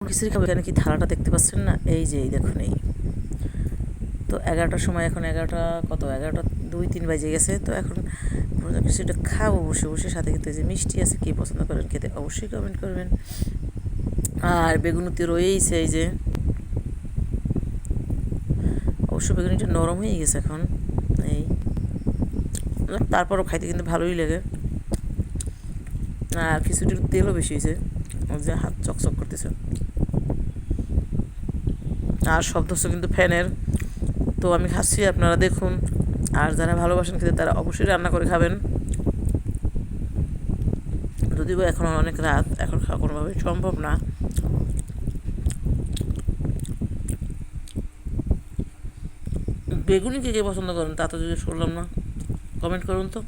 খিচুড়ি খাবো। এখানে কি থালাটা দেখতে পাচ্ছেন না? এই যে এই দেখুন, এই তো 11টার সময়, এখন 11টা কত, 11টা 2-3 বাজে গেছে। তো এখন খিচুড়িটা খাবো বসে বসে। সাথে কিন্তু এই যে মিষ্টি আছে, কে পছন্দ করেন খেতে অবশ্যই কমেন্ট করবেন। আর বেগুনিতে রয়েইছে এই যে, অবশ্য বেগুনিটা নরম হয়ে গেছে এখন। এই তারপরও খাইতে কিন্তু ভালোই লাগে। আর খিচুড়ির তেলও বেশি হয়েছে, যে হাত চকচক করতেছে। আর শব্দ হচ্ছে কিন্তু ফ্যানের। তো আমি খাচ্ছি, আপনারা দেখুন। আর যারা ভালোবাসেন খেতে তারা অবশ্যই রান্না করে খাবেন। যদিও এখন অনেক রাত, এখন খাওয়া কোনোভাবেই সম্ভব না। বেগুনি কে কে পছন্দ করেন তা তো যদি শুনলাম না, কমেন্ট করুন তো।